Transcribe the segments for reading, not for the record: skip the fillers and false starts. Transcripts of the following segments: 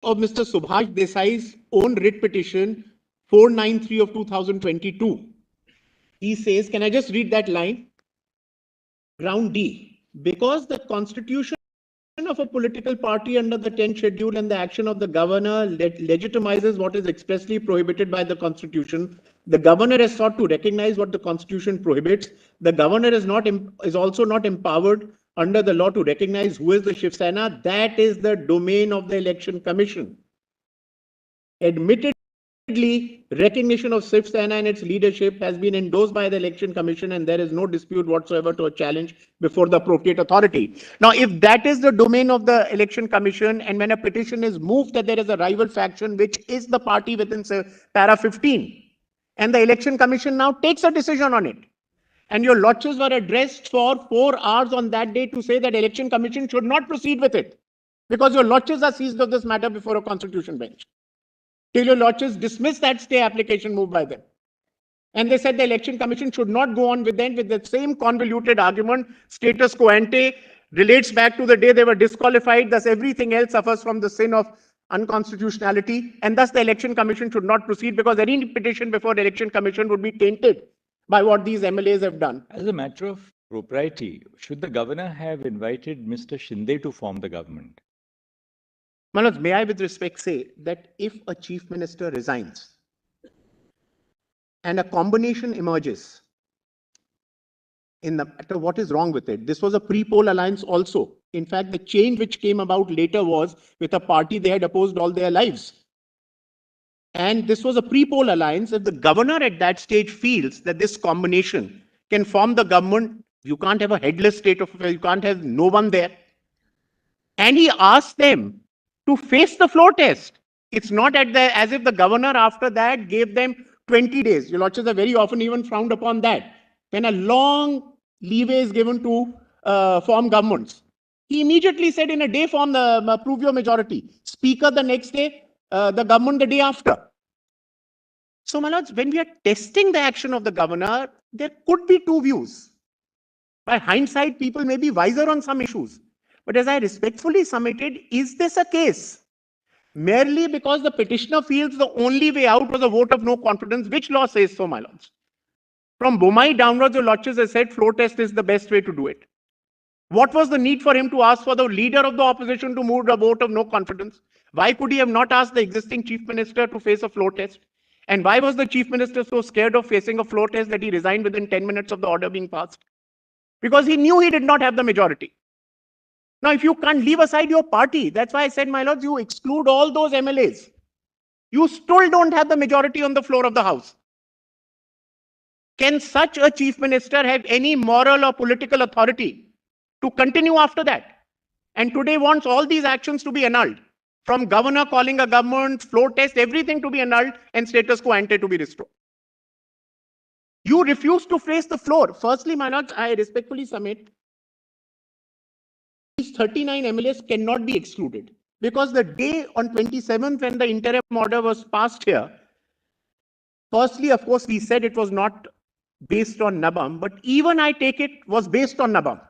of Mr. Subhash Desai's own writ petition 493 of 2022. He says, can I just read that line? Ground D, because the constitution of a political party under the 10th schedule and the action of the governor legitimizes what is expressly prohibited by the constitution. The governor has sought to recognize what the constitution prohibits. The governor is also not empowered under the law to recognize who is the Shiv Sena. That is the domain of the Election Commission. Admittedly, recognition of Shiv Sena and its leadership has been endorsed by the Election Commission, and there is no dispute whatsoever to a challenge before the appropriate authority. Now, if that is the domain of the Election Commission, and when a petition is moved that there is a rival faction, which is the party within para 15, and the Election Commission now takes a decision on it, and your lodges were addressed for 4 hours on that day to say that Election Commission should not proceed with it, because your lodges are seized of this matter before a constitution bench. Till your lodges dismiss that stay application moved by them. And they said the Election Commission should not go on with them with the same convoluted argument, status quo ante, relates back to the day they were disqualified, thus everything else suffers from the sin of unconstitutionality, and thus the Election Commission should not proceed because any petition before the Election Commission would be tainted by what these MLAs have done. As a matter of propriety, should the governor have invited Mr. Shinde to form the government? Manoj, may I with respect say that if a chief minister resigns and a combination emerges in the matter, what is wrong with it? This was a pre-poll alliance also. In fact, the change which came about later was with a party they had opposed all their lives. And this was a pre-poll alliance. If the governor at that stage feels that this combination can form the government, you can't have a headless state of affairs, you can't have no one there. And he asked them to face the floor test. It's not as if the governor after that gave them 20 days. Your lordships are very often even frowned upon that. When a long leeway is given to form governments. He immediately said in a day form, prove your majority. Speaker the next day, the government the day after. So my lords, when we are testing the action of the governor, there could be two views. By hindsight, people may be wiser on some issues. But as I respectfully submitted, is this a case? Merely because the petitioner feels the only way out was a vote of no confidence. Which law says so, my lords? From Bomai downwards, your lordships have said floor test is the best way to do it. What was the need for him to ask for the leader of the opposition to move a vote of no confidence? Why could he have not asked the existing chief minister to face a floor test? And why was the chief minister so scared of facing a floor test that he resigned within 10 minutes of the order being passed? Because he knew he did not have the majority. Now, if you can't leave aside your party, that's why I said, my lords, you exclude all those MLAs. You still don't have the majority on the floor of the House. Can such a chief minister have any moral or political authority to continue after that? And today wants all these actions to be annulled. From governor calling a government, floor test, everything to be annulled and status quo ante to be restored. You refuse to face the floor. Firstly, my lords, I respectfully submit, these 39 MLAs cannot be excluded. Because the day on 27th when the interim order was passed here, firstly, of course, we said it was not based on NABAM, but even I take it was based on NABAM.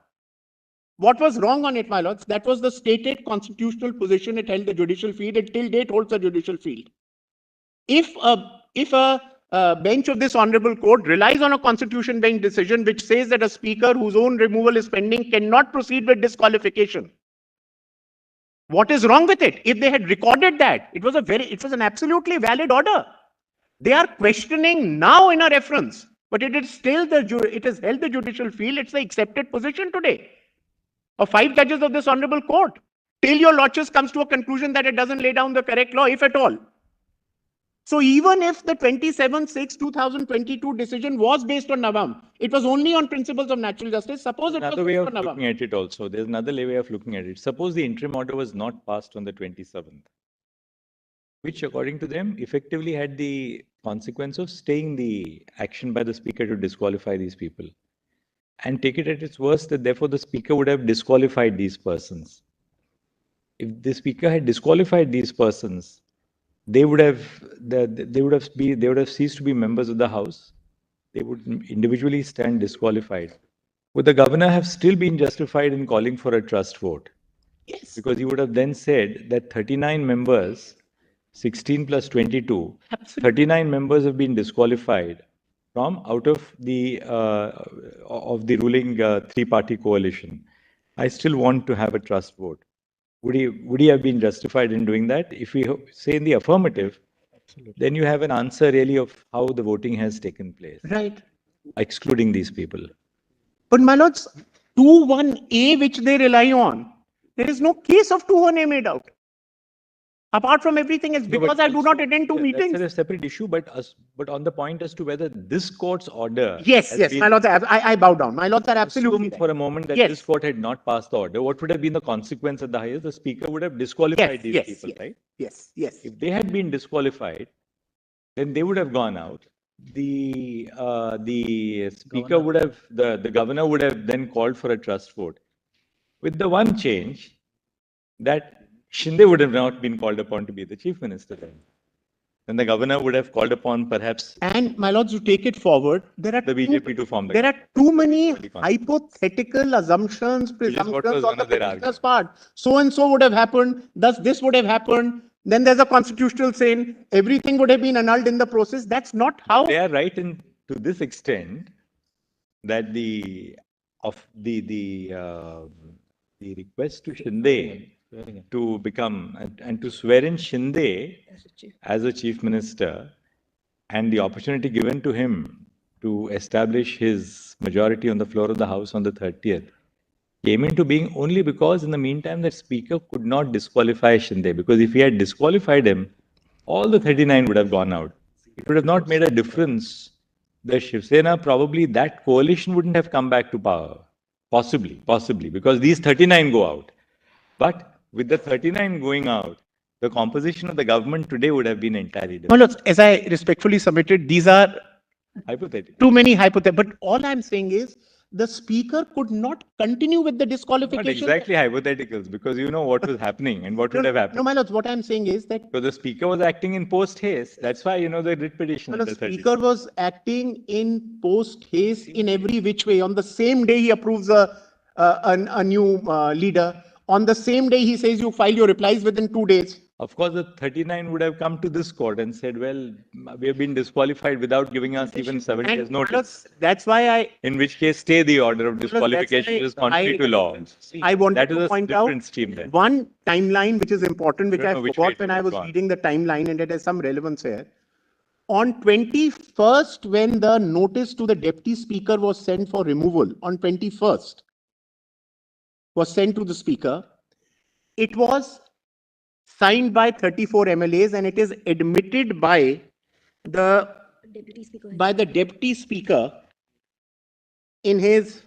What was wrong on it, my lords? That was the stated constitutional position it held the judicial field. It till date holds the judicial field. If a bench of this honorable court relies on a constitution bench decision which says that a speaker whose own removal is pending cannot proceed with disqualification, what is wrong with it? If they had recorded that, it was an absolutely valid order. They are questioning now in a reference, but it is still it has held the judicial field. It's the accepted position today of 5 judges of this honorable court. Till your lordships comes to a conclusion that it doesn't lay down the correct law, if at all. So even if the 27/6/2022 decision was based on NABAM, it was only on principles of natural justice. Suppose it was based on NABAM. Another way of looking at it also. There's another way of looking at it. Suppose the interim order was not passed on the 27th, which according to them effectively had the consequence of staying the action by the speaker to disqualify these people. And take it at its worst that therefore the speaker would have disqualified these persons. If the speaker had disqualified these persons, they would have ceased to be members of the House. They would individually stand disqualified. Would the governor have still been justified in calling for a trust vote? Yes. Because you would have then said that 39 members, 16 plus 22, Absolutely. 39 members have been disqualified from out of the ruling three-party coalition. I still want to have a trust vote. Would he have been justified in doing that? If we say in the affirmative, then you have an answer really of how the voting has taken place, Right. excluding these people. But my lords, 2-1A which they rely on, there is no case of 2-1A made out. Apart from everything else, No, because but I do not also, attend to yeah, meetings. That's a separate issue, but on the point as to whether this court's order. Yes, has yes, been- my lords, I bow down. My lords are absolutely Assume for a moment that Yes. this court had not passed the order, what would have been the consequence at the highest? The speaker would have disqualified these people, right? Yes, yes. If they had been disqualified, then they would have gone out. The speaker would have, the governor would have then called for a trust vote. With the one change that Shinde would have not been called upon to be the chief minister then. Then the governor would have called upon perhaps And my lords, you take it forward. There are the BJP to form the there are too many Very confident. hypothetical assumptions, what was presumptions one on the of their petitioner's arguments? part. So and so would have happened. Thus, this would have happened. Then there's a constitutional saying everything would have been annulled in the process. That's not how. They are right in to this extent that the request to Shinde to become and to swear in Shinde as a chief minister and the opportunity given to him to establish his majority on the floor of the House on the 30th came into being only because in the meantime that speaker could not disqualify Shinde, because if he had disqualified him, all the 39 would have gone out. It would have not made a difference. The Shiv Sena, probably that coalition wouldn't have come back to power. Possibly, because these 39 go out. But with the 39 going out, the composition of the government today would have been entirely Well, different. look, as I respectfully submitted, these are Hypothetical. too many hypotheticals. But all I'm saying is the speaker could not continue with the Not disqualification. exactly hypotheticals, because you know what was happening and what would have happened. No, my lords, what I'm saying is that So the speaker was acting in post haste. That's why, you know, the writ petition. the under 30. speaker was acting in post haste in every which way. On the same day, he approves a new leader. On the same day, he says you file your replies within 2 days. Of course, the 39 would have come to this court and said, well, we have been disqualified without giving us even 7 days notice. That's why I. In which case, stay the order of disqualification, why which is contrary to law. I wanted That is to a point out different stream there. one timeline which is important, which I don't I know which way forgot when to I was go on. reading the timeline, and it has some relevance here. On 21st, when the notice to the deputy speaker was sent for removal, on 21st, was sent to the speaker, it was signed by 34 MLAs and it is admitted by the deputy speaker in his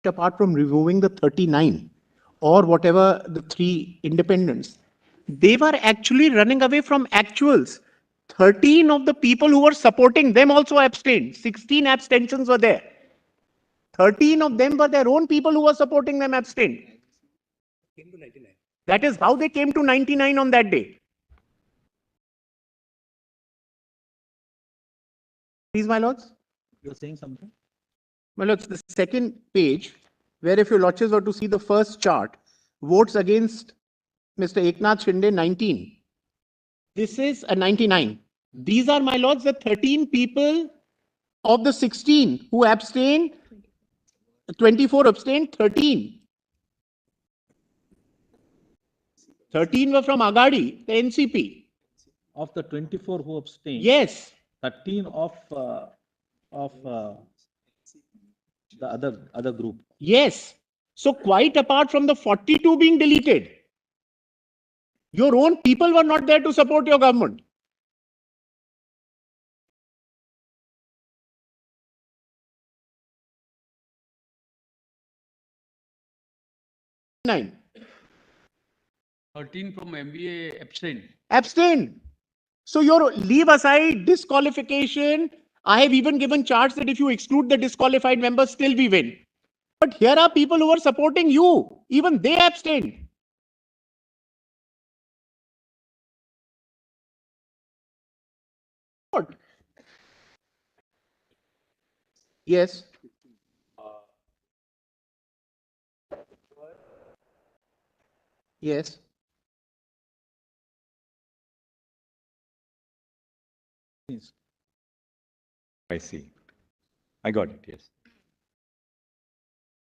apart from removing the 39 or whatever the 3 independents, they were actually running away from actuals. 13 of the people who were supporting them also abstained. 16 abstentions were there. 13 of them were their own people who were supporting them abstained. That is how they came to 99 on that day. Please, my lords. You're saying something? My lords, the second page, where if your lordships were to see the first chart, votes against Mr. Eknath Shinde, 19. This is a 99. These are, my lords, the 13 people of the 16 who abstained. 24 abstained, 13. 13 were from Agadi, the NCP. Of the 24 who abstained, Yes. 13 of the other group. Yes. So quite apart from the 42 being deleted, your own people were not there to support your government. Nine. 13 from MBA abstained. Abstained. So your leave aside disqualification. I have even given charts that if you exclude the disqualified members, still we win. But here are people who are supporting you. Even they abstained. Yes. Yes. I see. I got it, yes.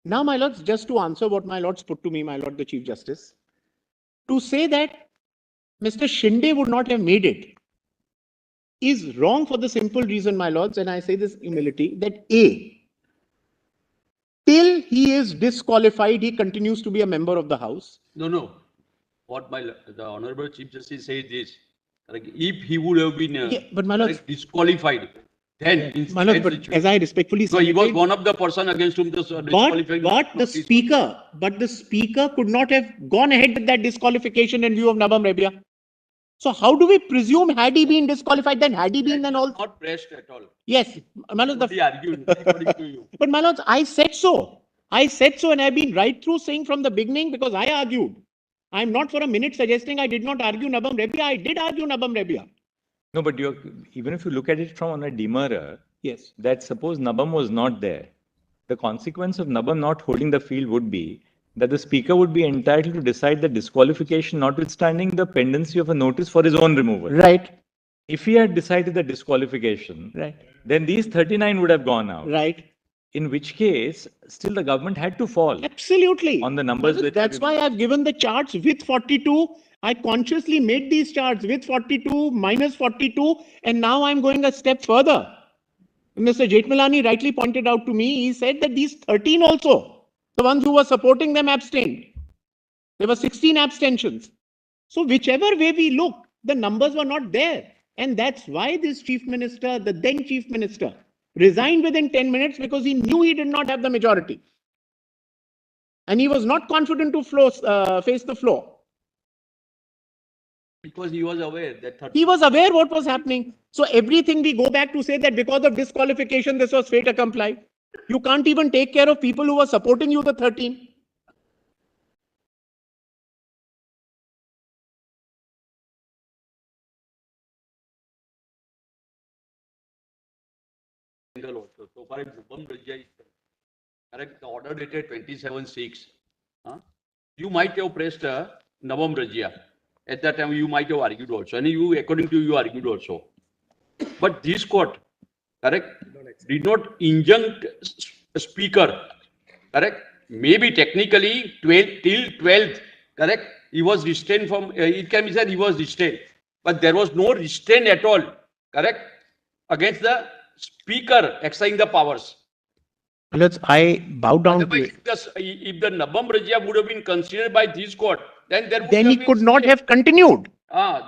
Now, my lords, just to answer what my lords put to me, my lord, the Chief Justice, to say that Mr. Shinde would not have made it is wrong for the simple reason, my lords, and I say this humility, that A, till he is disqualified, he continues to be a member of the House. No. What the Honorable Chief Justice says is, like, if he would have been But my lords, disqualified, then my lords, but as I respectfully so he was submitted, one of the person against whom the disqualification. but the speaker could not have gone ahead with that disqualification in view of Nabam Rebia. So how do we presume had he been disqualified, then had he been then all? Not pressed at all. Yes, my lords, He argued according to you. but my lords, I said so. I said so, and I've been right through saying from the beginning because I argued. I'm not for a minute suggesting I did not argue Nabam Rebia. I did argue Nabam Rebia. No, but even if you look at it from on a demurrer, Yes. that suppose Nabam was not there, the consequence of Nabam not holding the field would be that the speaker would be entitled to decide the disqualification notwithstanding the pendency of a notice for his own removal. Right. If he had decided the disqualification, Right. then these 39 would have gone out. Right. In which case, still the government had to fall. Absolutely. On the numbers. That's why I've given the charts with 42. I consciously made these charts with 42, minus 42, and now I'm going a step further. Mr. Jethmalani rightly pointed out to me, he said that these 13 also, the ones who were supporting them abstained. There were 16 abstentions. So whichever way we look, the numbers were not there. And that's why this chief minister, the then chief minister, resigned within 10 minutes because he knew he did not have the majority. And he was not confident to face the floor. Because he was aware that He was aware what was happening. So everything we go back to say that because of disqualification, this was fait accompli. You can't even take care of people who were supporting you, the 13. also. So far as Nabam Rebia is correct, the order dated 27/6. You might have pressed Nabam Rebia. At that time, you might have argued also. And you, according to you, argued also. But this court, correct, did not injunct speaker, correct? Maybe technically till 12th, correct? He was restrained from, it can be said he was restrained. But there was no restraint at all, correct? Against the speaker exercising the powers. I bow down to it. If the Nabam Rebia would have been considered by this court, then there would Then he could not have continued.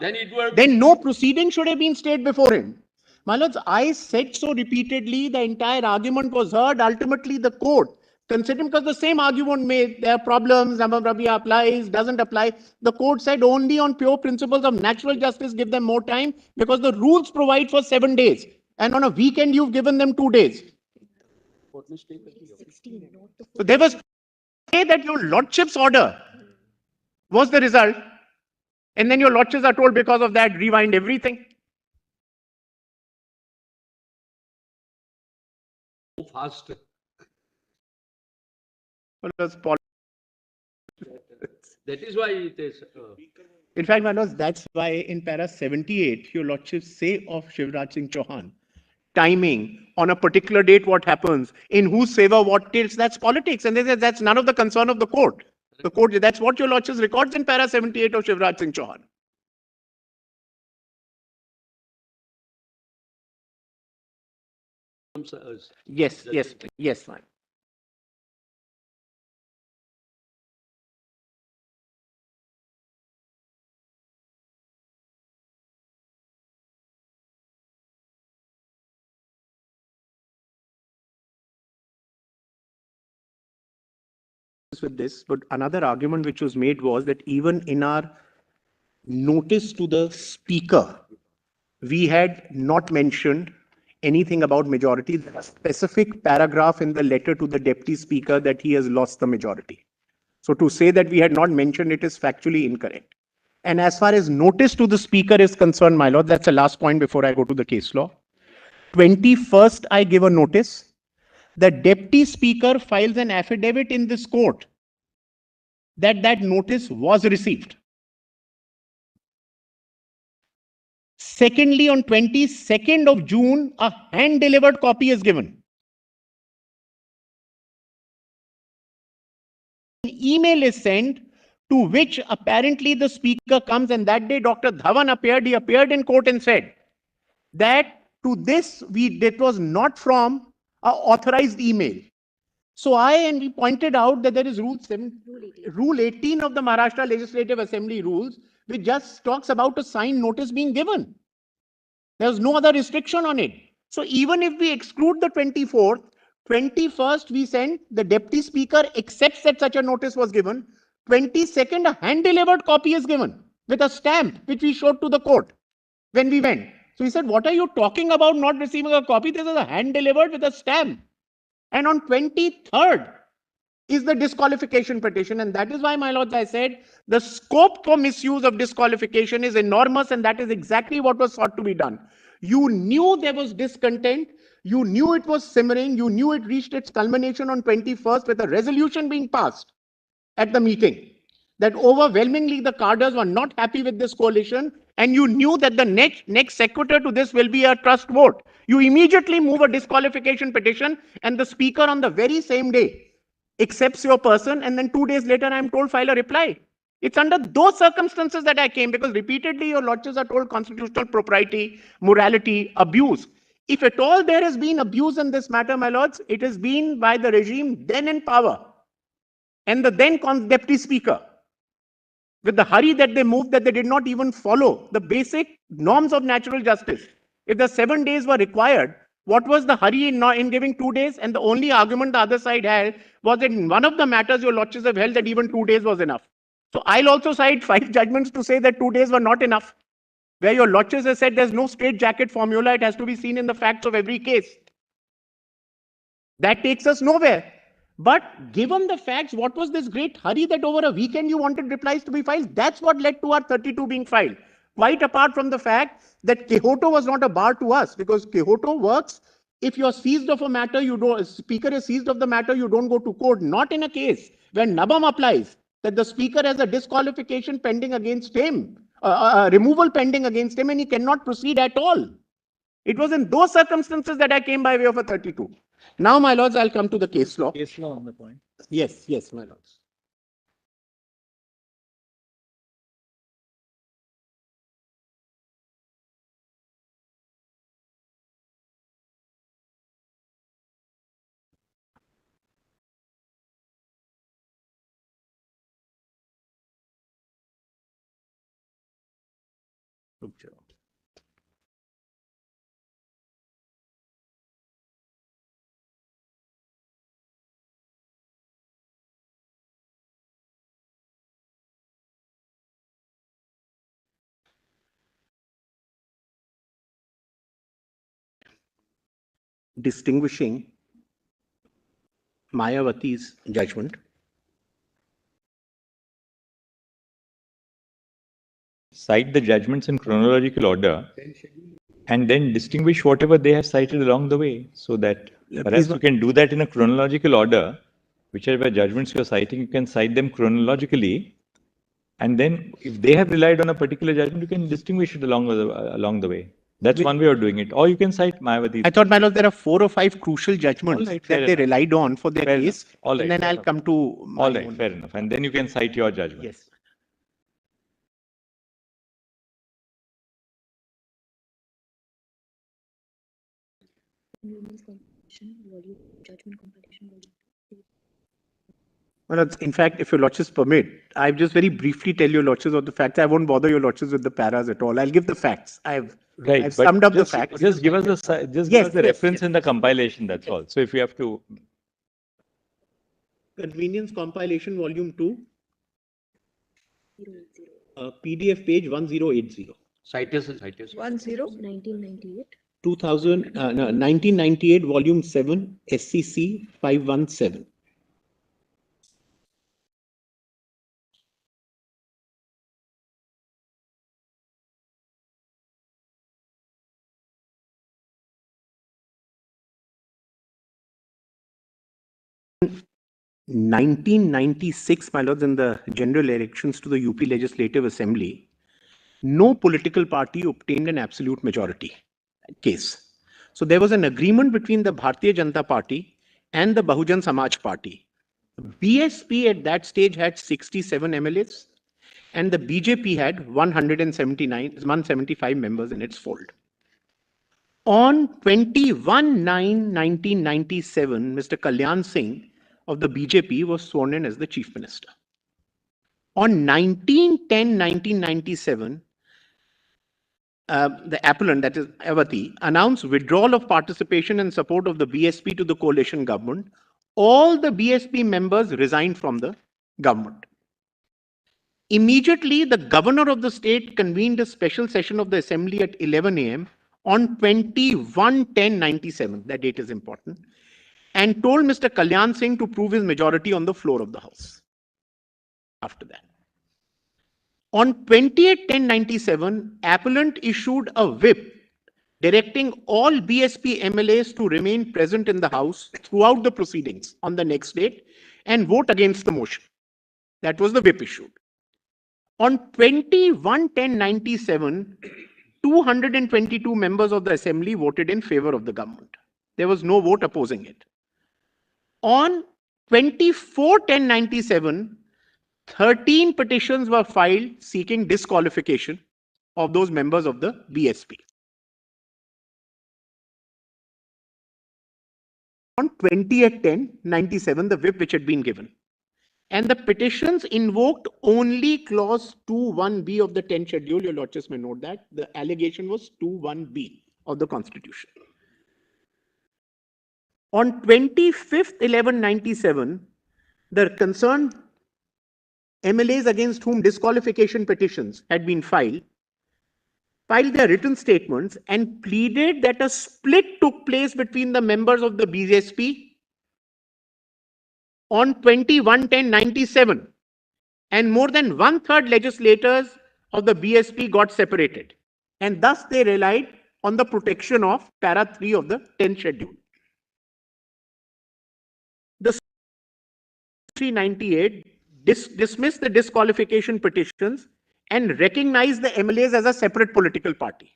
Then it would. Then no proceeding should have been stayed before him. My lords, I said so repeatedly, the entire argument was heard. Ultimately, the court Considering because the same argument made, there are problems, Nabam Rabia applies, doesn't apply. The court said only on pure principles of natural justice give them more time because the rules provide for 7 days. And on a weekend, you've given them 2 days. So there was say that your lordship's order was the result. And then your lordships are told because of that, rewind everything. Fast. That is why it is. In fact, my lords, that's why in para 78, your lordships say of Shivraj Singh Chauhan, timing on a particular date, what happens, in whose favor, what tilts, that's politics. And they say that's none of the concern of the court. The court, that's what your lordships records in para 78 of Shivraj Singh Chauhan. Yes, fine. With this, but another argument which was made was that even in our notice to the speaker, we had not mentioned anything about majority. There's a specific paragraph in the letter to the deputy speaker that he has lost the majority. So to say that we had not mentioned it is factually incorrect. And as far as notice to the speaker is concerned, my lord, that's the last point before I go to the case law. 21st, I give a notice. The deputy speaker files an affidavit in this court that that notice was received. Secondly, on 22nd of June, a hand-delivered copy is given. An email is sent to which apparently the speaker comes, and that day Dr. Dhawan appeared. He appeared in court and said that to this, it was not from an authorized email. So we pointed out that there is Rule 18 of the Maharashtra Legislative Assembly rules, which just talks about a signed notice being given. There's no other restriction on it. So even if we exclude the 24th, 21st we send, the deputy speaker accepts that such a notice was given. 22nd, a hand-delivered copy is given with a stamp, which we showed to the court when we went. So he said, what are you talking about not receiving a copy? This is a hand-delivered with a stamp. And on 23rd is the disqualification petition. And that is why, my lords, I said the scope for misuse of disqualification is enormous, and that is exactly what was sought to be done. You knew there was discontent. You knew it was simmering. You knew it reached its culmination on 21st with a resolution being passed at the meeting that overwhelmingly the cadres were not happy with this coalition, and you knew that the next sequitur to this will be a trust vote. You immediately move a disqualification petition, and the speaker on the very same day accepts your person, and then 2 days later I am told file a reply. It's under those circumstances that I came, because repeatedly your lordships are told constitutional propriety, morality, abuse. If at all there has been abuse in this matter, my lords, it has been by the regime then in power and the then deputy speaker, with the hurry that they moved, that they did not even follow the basic norms of natural justice. If the 7 days were required, what was the hurry in giving 2 days? And the only argument the other side had was that in one of the matters your lordships have held that even 2 days was enough. So I'll also cite 5 judgments to say that 2 days were not enough. Where your lordships have said there's no straitjacket formula, it has to be seen in the facts of every case. That takes us nowhere. But given the facts, what was this great hurry that over a weekend you wanted replies to be filed? That's what led to our 32 being filed. Quite apart from the fact that Quixote was not a bar to us, because Quixote works if you're seized of a matter, speaker is seized of the matter, you don't go to court. Not in a case where Nabam applies, that the speaker has a disqualification pending against him, removal pending against him, and he cannot proceed at all. It was in those circumstances that I came by way of a 32. Now, my lords, I'll come to the case law. Case law on the point. Yes, my lords. distinguishing Mayawati's judgment. Cite the judgments in chronological order and then distinguish whatever they have cited along the way, so that perhaps you can do that in a chronological order. Whichever judgments you are citing, you can cite them chronologically, and then if they have relied on a particular judgment, you can distinguish it along the way. That's one way of doing it. Or you can cite Mayawati. I thought, my lord, there are 4 or 5 crucial judgments All right, that fair they enough. relied on for their Fair case, enough. All right, and then fair I'll enough. come to my All right, own. fair enough. And then you can cite your judgment. Yes. Judgment compilation volume 2. Well, in fact, if your lordships permit, I'll just very briefly tell your lordships of the facts. I won't bother your lordships with the paras at all. I'll give the facts. I've Right. I've but summed up the just- facts. Just give us the Yes, give us the yes, reference yes. in the compilation. That's all. So if you have to, Convenience compilation volume 2, 080. PDF page 1080. Citation. 1998. 1998 volume 7, SCC 517. In 1996, my lords, in the general elections to the UP Legislative Assembly, no political party obtained an absolute majority case. So there was an agreement between the Bharatiya Janata Party and the Bahujan Samaj Party. BSP at that stage had 67 MLAs and the BJP had 175 members in its fold. On 21/9/1997, Mr. Kalyan Singh of the BJP was sworn in as the Chief Minister. On 19/10/1997, the appellant, that is Avati, announced withdrawal of participation and support of the BSP to the coalition government. All the BSP members resigned from the government. Immediately, the governor of the state convened a special session of the assembly at 11 a.m. on 21/10/97, that date is important, and told Mr. Kalyan Singh to prove his majority on the floor of the house. After that, on 28/10/97, appellant issued a whip directing all BSP MLAs to remain present in the house throughout the proceedings on the next date and vote against the motion. That was the whip issued. On 21/10/97, 222 members of the assembly voted in favor of the government. There was no vote opposing it. On 24/10/97, 13 petitions were filed seeking disqualification of those members of the BSP. On 20/10/97, the whip which had been given. And the petitions invoked only clause 2(1)(b) of the 10th schedule. Your lordships may note that. The allegation was 2(1)(b) of the Constitution. On 25/11/97, the concerned MLAs against whom disqualification petitions had been filed their written statements and pleaded that a split took place between the members of the BSP on 21/10/97, and more than 1/3 legislators of the BSP got separated, and thus they relied on the protection of para 3 of the 10th schedule. The 398 dismissed the disqualification petitions and recognized the MLAs as a separate political party.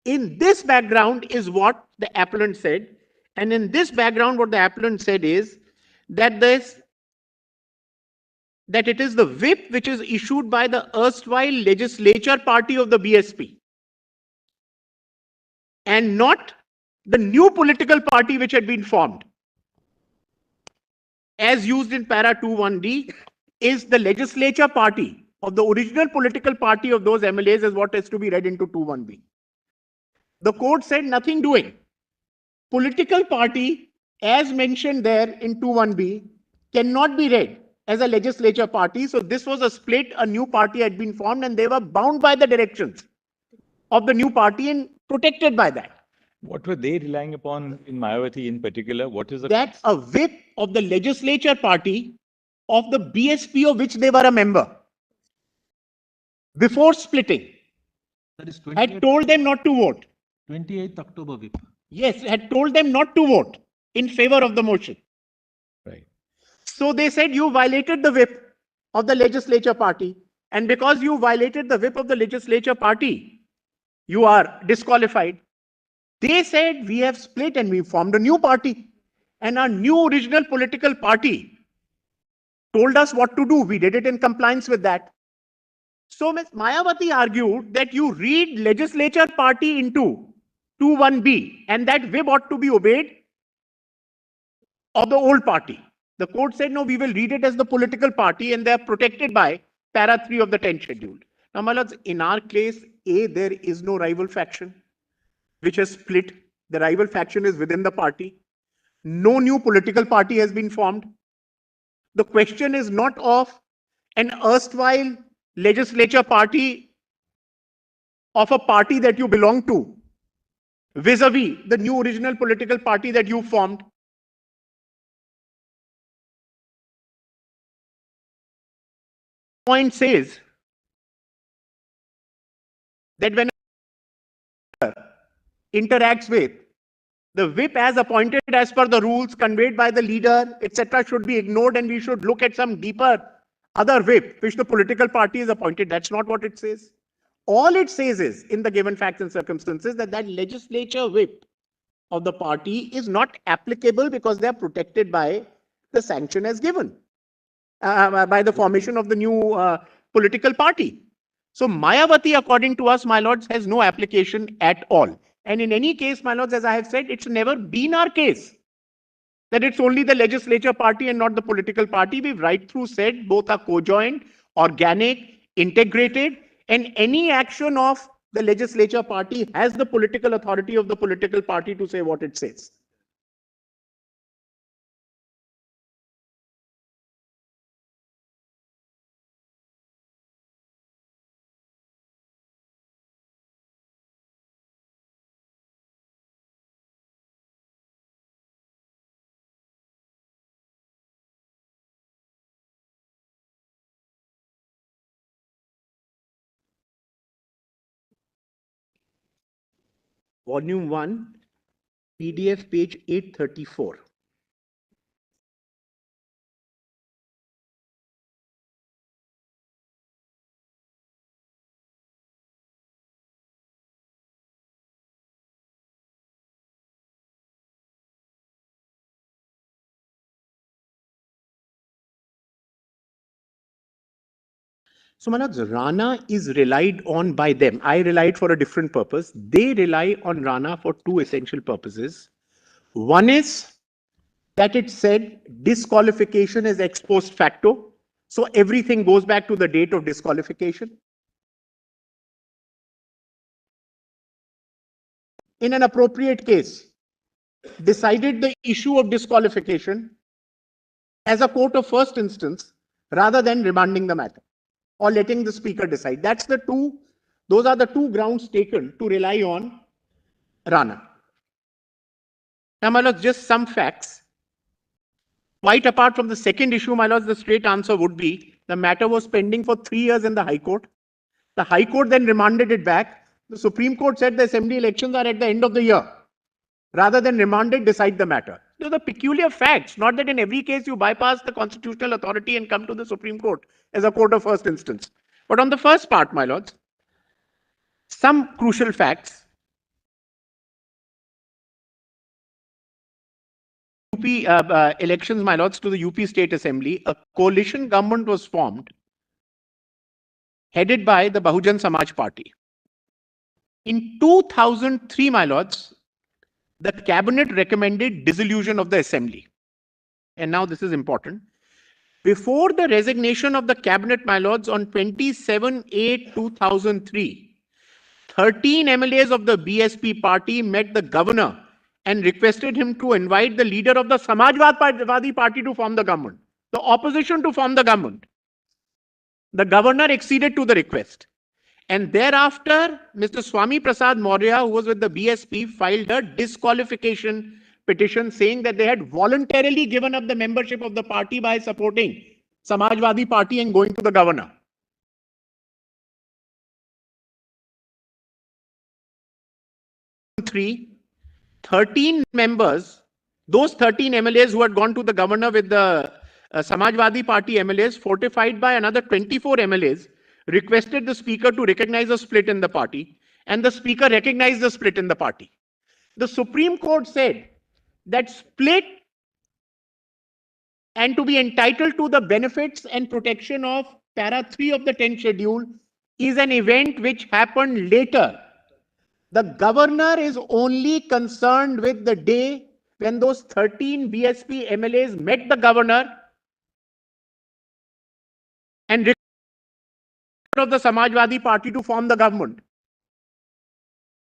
In this background is what the appellant said, and in this background what the appellant said is that it is the whip which is issued by the erstwhile legislature party of the BSP and not the new political party which had been formed. As used in para 2(1)(d) is the legislature party of the original political party of those MLAs is what is to be read into 2(1)(b). The court said nothing doing. Political party, as mentioned there in 2(1)(b), cannot be read as a legislature party. So this was a split, a new party had been formed and they were bound by the directions of the new party and protected by that. What were they relying upon in Mayawati in particular? What is the That a whip of the legislature party of the BSP of which they were a member before splitting That is had told them not to vote. 28th October whip. Yes, had told them not to vote in favor of the motion. right? So they said you violated the whip of the legislature party. And because you violated the whip of the legislature party, you are disqualified. They said we have split and we formed a new party. And our new original political party told us what to do. We did it in compliance with that. So Ms. Mayawati argued that you read legislature party into 21B and that whip ought to be obeyed of the old party. The court said, no, we will read it as the political party and they are protected by para 3 of the 10th schedule. Now, my lords, in our case, A, there is no rival faction which has split. The rival faction is within the party. No new political party has been formed. The question is not of an erstwhile legislature party of a party that you belong to vis-a-vis the new original political party that you formed. Point says that when interacts with the whip as appointed as per the rules conveyed by the leader, etc., should be ignored and we should look at some deeper other whip which the political party is appointed. That's not what it says. All it says is, in the given facts and circumstances, that that legislature whip of the party is not applicable because they are protected by the sanction as given, by the formation of the new political party. So Mayawati, according to us, my lords, has no application at all. And in any case, my lords, as I have said, it's never been our case that it's only the legislature party and not the political party. We've right through said both are co-joined, organic, integrated, and any action of the legislature party has the political authority of the political party to say what it says. Volume 1, PDF page 834. So, my lords, Rana is relied on by them. I relied for a different purpose. They rely on Rana for two essential purposes. One is that it said disqualification is ex post facto. So everything goes back to the date of disqualification. In an appropriate case, decided the issue of disqualification as a court of first instance rather than remanding the matter or letting the speaker decide. Those are the two grounds taken to rely on Rana. Now, my lords, just some facts. Quite apart from the second issue, my lords, the straight answer would be the matter was pending for 3 years in the High Court. The High Court then remanded it back. The Supreme Court said the assembly elections are at the end of the year. Rather than remanded, decide the matter. Those are peculiar facts, not that in every case you bypass the constitutional authority and come to the Supreme Court as a court of first instance. But on the first part, my lords, some crucial facts. UP elections, my lords, to the UP State Assembly, a coalition government was formed headed by the Bahujan Samaj Party. In 2003, my lords, the cabinet recommended dissolution of the assembly. And now this is important. Before the resignation of the cabinet, my lords, on 27/8/2003, 13 MLAs of the BSP party met the governor and requested him to invite the leader of the Samajwadi party to form the government, the opposition to form the government. The governor acceded to the request. And thereafter, Mr. Swami Prasad Maurya, who was with the BSP, filed a disqualification petition saying that they had voluntarily given up the membership of the party by supporting Samajwadi Party and going to the governor. Three, 13 members, those 13 MLAs who had gone to the governor with the Samajwadi Party MLAs, fortified by another 24 MLAs, requested the speaker to recognize a split in the party, and the speaker recognized the split in the party. The Supreme Court said that split and to be entitled to the benefits and protection of para 3 of the 10th schedule is an event which happened later. The governor is only concerned with the day when those 13 BSP MLAs met the governor and requested of the Samajwadi Party to form the government.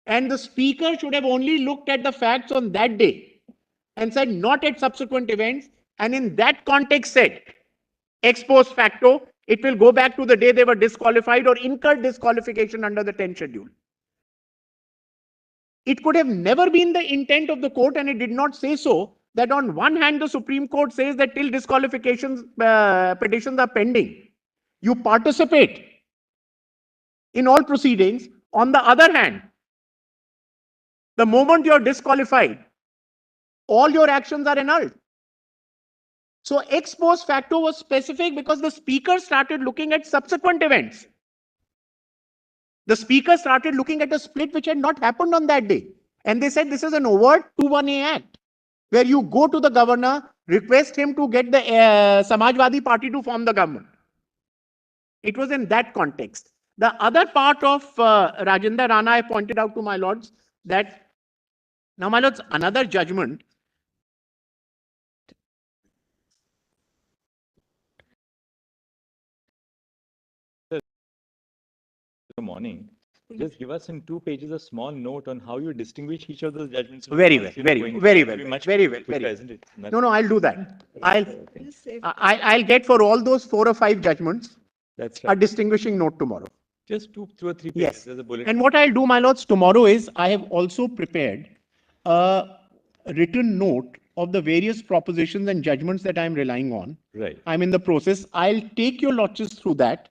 And the speaker should have only looked at the facts on that day and said not at subsequent events, and in that context said, ex post facto, it will go back to the day they were disqualified or incurred disqualification under the 10th schedule. It could have never been the intent of the court, and it did not say so, that on one hand, the Supreme Court says that till disqualifications petitions are pending, you participate in all proceedings. On the other hand, the moment you're disqualified, all your actions are annulled. So ex post facto was specific because the speaker started looking at subsequent events. The speaker started looking at a split which had not happened on that day. And they said this is an overt 2-1A act, where you go to the governor, request him to get the Samajwadi Party to form the government. It was in that context. The other part of Rajender Rana, I pointed out to my lords that, now my lords, another judgment. Morning, just give us in 2 pages a small note on how you distinguish each of those judgments. Very well, very well, very well, very well, very well. Isn't it? No, I'll do that. I'll get for all those 4 or 5 judgments That's a right. distinguishing note tomorrow. Just 2 or 3 pages. Yes. There's a bullet. And what I'll do, my lords, tomorrow is I have also prepared a written note of the various propositions and judgments that I'm relying on. Right. I'm in the process. I'll take your lordships through that,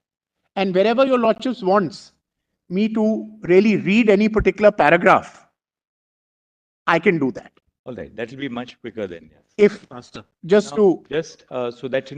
and wherever your lordships wants me to really read any particular paragraph, I can do that. All right. That will be much quicker then. Yes. If Faster. just Now, to just so that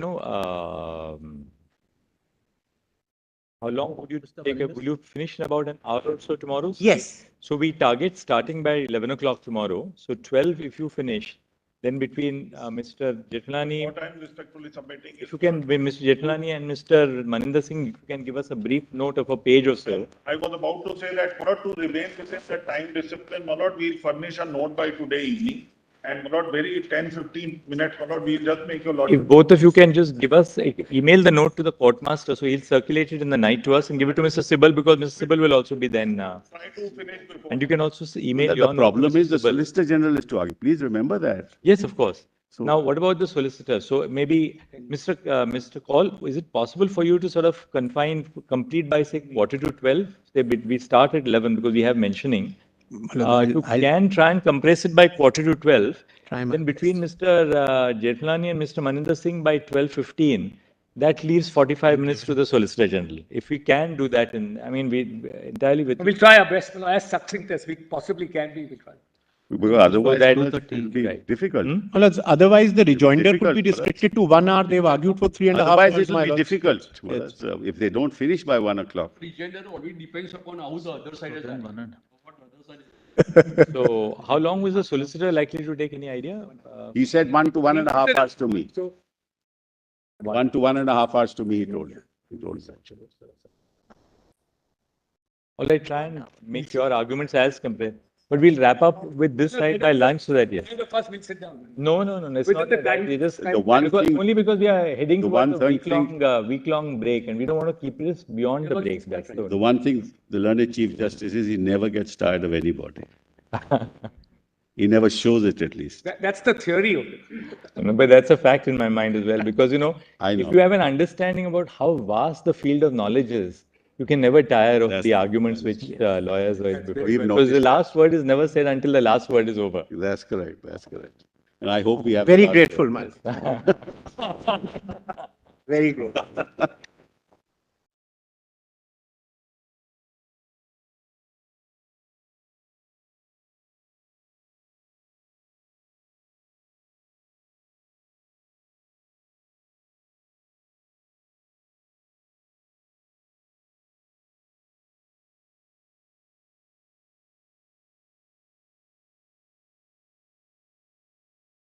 how long would you take? Will you finish in about an hour or so tomorrow? yes, So we target starting by 11 o'clock tomorrow. So 12 if you finish, then between Mr. Jethlani, What I'm respectfully submitting is. if you can, with Mr. Jethlani and Mr. Maninder Singh, if you can give us a brief note of a page or so. I was about to say that, Malad, to remain within the time discipline, Malad, we'll furnish a note by today evening. And Malad, very 10-15 minutes, Malad, we'll just make your lot. If both of you can just give us, email the note to the court master, so he'll circulate it in the night to us and give it to Mr. Sibal, because Mr. Sibal will also be then. Try to finish before. And you can also email The your note to problem Mr. is the Sibal. Solicitor General is to argue. Please remember that. Yes, of course. So- Now, what about the solicitor? So maybe, Mr. Kaul, is it possible for you to sort of complete by say 11:45? Say we start at 11 because we have mentioning. If you can try and compress it by 11:45. Try my Then between Mr. Jethlani and Mr. Maninder Singh by 12:15, that leaves 45 minutes to the Solicitor General. If we can do that, we entirely with. We'll try our best, as succinct as we possibly can be, we'll try. Because otherwise that- it will be Right. difficult. my lords, otherwise the rejoinder could be difficult for us. restricted to 1 hour. They've argued for 3.5 Otherwise hours, it my will be lords. difficult. Well, if they don't finish by 1 o'clock. Regender already depends upon how the other side has done. What the other side is. So how long was the solicitor likely to take? Any idea? He said 1 to 1.5 hours to me. So 1 to 1.5 hours to me, he told. All right, try and make your arguments as compared. But we'll wrap up with this side by lunch so that, yes. kind of us will sit down. No, it's Within not the like that. time- We just, The one because, thing- only because we are heading the towards one a thing- week-long break, and we don't want to keep this beyond the break. That's the The one thing the learned Chief Justice is, he never gets tired of anybody. He never shows it, at least. That's the theory of it. No, but that's a fact in my mind as well, because, I know. if you have an understanding about how vast the field of knowledge is, You can never tire of That's the the- arguments which lawyers were before. We've Because the noticed last word is never said until the last word is over. That's correct, that's correct. And I hope we have. Very last grateful, word. man. Very grateful.